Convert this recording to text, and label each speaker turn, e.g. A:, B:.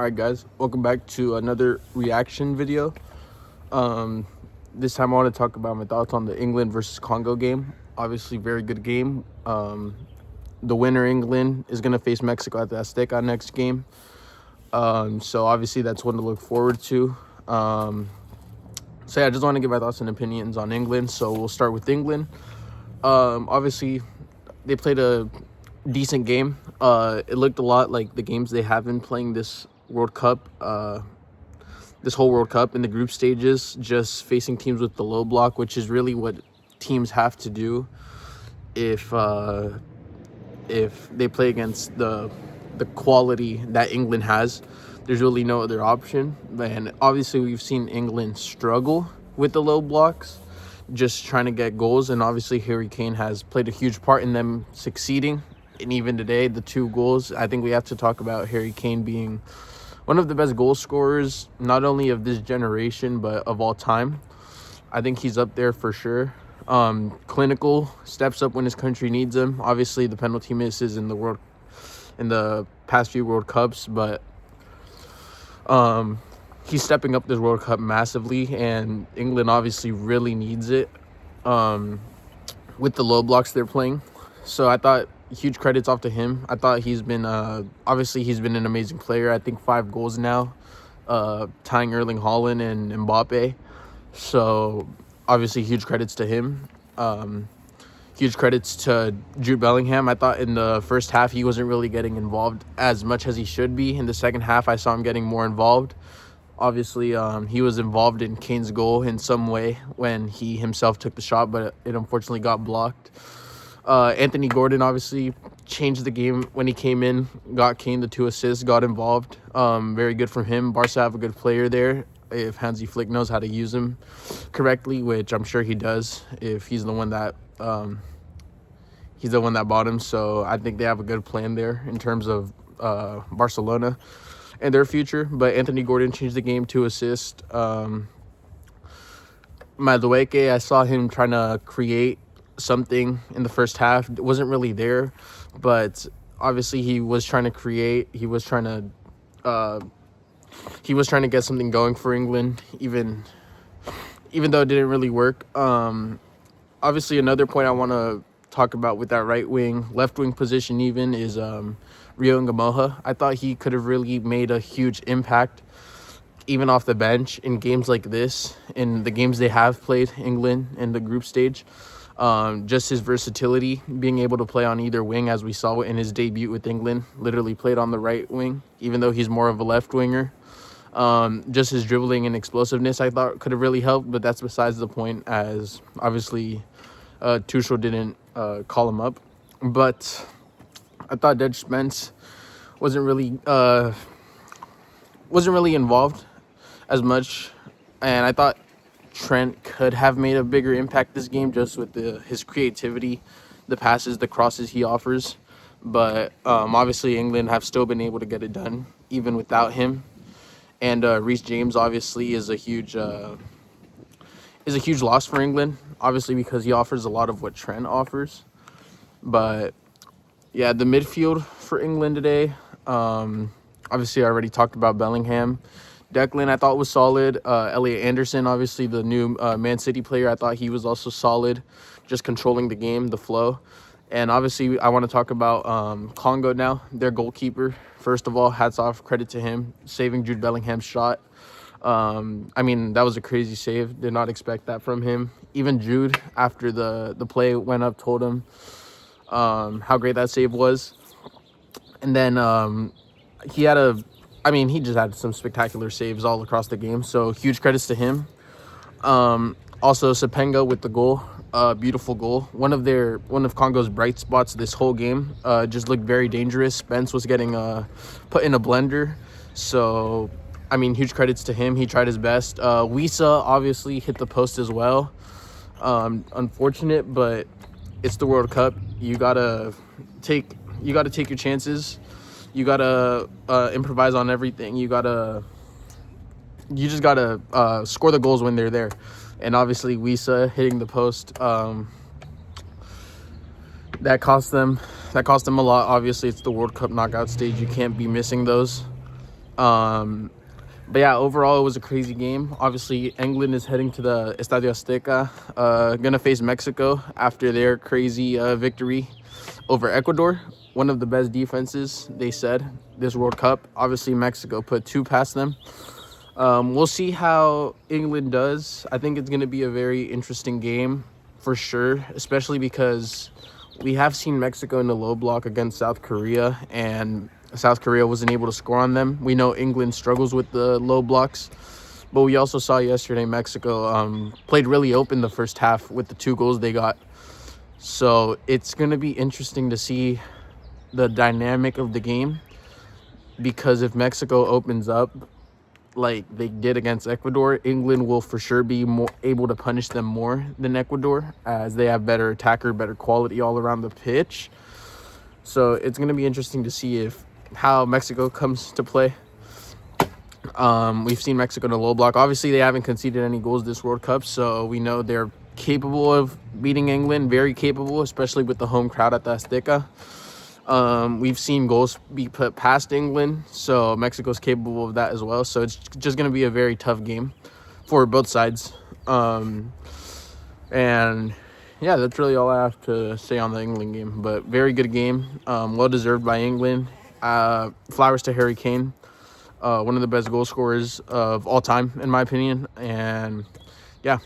A: Alright guys, welcome back to another reaction video. This time I want to talk about my thoughts on the England versus Congo game. Obviously very good game. The winner, England, is going to face Mexico at the Azteca next game. So obviously that's one to look forward to. So yeah, I just want to give my thoughts and opinions on England. So we'll start with England. Obviously they played a decent game. It looked a lot like the games they have been playing this World Cup, this whole World Cup in the group stages, just facing teams with the low block, which is really what teams have to do if they play against the quality that England has. There's really no other option. And obviously we've seen England struggle with the low blocks, just trying to get goals, and obviously Harry Kane has played a huge part in them succeeding. And even today, the 2 goals, I think we have to talk about Harry Kane being one of the best goal scorers, not only of this generation, but of all time. I think he's up there for sure. Clinical, steps up when his country needs him. Obviously, the penalty misses in the past few World Cups, but he's stepping up this World Cup massively, and England obviously really needs it with the low blocks they're playing. So I thought huge credits off to him. I thought he's been obviously he's been an amazing player. I think 5 goals now, tying Erling Haaland and Mbappe. So obviously huge credits to him. Huge credits to Jude Bellingham. I thought in the first half he wasn't really getting involved as much as he should be. In the second half I saw him getting more involved. Obviously he was involved in Kane's goal in some way when he himself took the shot, but it unfortunately got blocked. Anthony Gordon obviously changed the game when he came in, got Kane the 2 assists, got involved. Very good from him. Barca have a good player there if Hansi Flick knows how to use him correctly, which I'm sure he does if he's the one that bought him. So I think they have a good plan there in terms of Barcelona and their future. But Anthony Gordon changed the game, 2 assists. Madueke, I saw him trying to create something in the first half. It wasn't really there, but obviously he was trying to create. He was trying to get something going for England, even though it didn't really work. Obviously another point I want to talk about with that left wing position even is Rio Ngamoha. I thought he could have really made a huge impact even off the bench in games like this, in the games they have played England in the group stage. Just his versatility, being able to play on either wing, as we saw in his debut with England, literally played on the right wing, even though he's more of a left winger. Just his dribbling and explosiveness I thought could have really helped, but that's besides the point, as obviously Tuchel didn't call him up. But I thought Dead Spence wasn't really involved as much, and I thought Trent could have made a bigger impact this game just with his creativity, the passes, the crosses he offers. But obviously England have still been able to get it done even without him. And Reece James obviously is a huge loss for England, obviously because he offers a lot of what Trent offers. But yeah, the midfield for England today, obviously I already talked about Bellingham. Declan I thought was solid. Elliot Anderson, obviously the new Man City player, I thought he was also solid, just controlling the game, the flow. And obviously I want to talk about Congo now, their goalkeeper. First of all, hats off, credit to him, saving Jude Bellingham's shot. I mean, that was a crazy save. Did not expect that from him. Even Jude, after the play went up, told him how great that save was. And then he just had some spectacular saves all across the game. So huge credits to him. Also, Sepenga with the goal. Beautiful goal. One of Congo's bright spots this whole game. Just looked very dangerous. Spence was getting put in a blender. So, I mean, huge credits to him. He tried his best. Wisa obviously hit the post as well. Unfortunate, but it's the World Cup. You gotta take your chances. You gotta improvise on everything. You just gotta score the goals when they're there. And obviously Wisa hitting the post, that cost them a lot. Obviously it's the World Cup knockout stage. You can't be missing those. But yeah, overall, it was a crazy game. Obviously, England is heading to the Estadio Azteca, gonna face Mexico after their crazy victory over Ecuador. One of the best defenses, they said, this World Cup. Obviously, Mexico put two past them. We'll see how England does. I think it's gonna be a very interesting game for sure, especially because we have seen Mexico in the low block against South Korea, and South Korea wasn't able to score on them. We know England struggles with the low blocks, but we also saw yesterday Mexico played really open the first half with the 2 goals they got. So it's going to be interesting to see the dynamic of the game, because if Mexico opens up like they did against Ecuador, England will for sure be more able to punish them more than Ecuador, as they have better attacker, better quality all around the pitch. So it's going to be interesting to see how Mexico comes to play. We've seen Mexico in a low block. Obviously, they haven't conceded any goals this World Cup, so we know they're capable of beating England, very capable, especially with the home crowd at the Azteca. We've seen goals be put past England, so Mexico's capable of that as well. So it's just going to be a very tough game for both sides. And yeah, that's really all I have to say on the England game. But very good game, well deserved by England. Flowers to Harry Kane, one of the best goal scorers of all time, in my opinion. And yeah.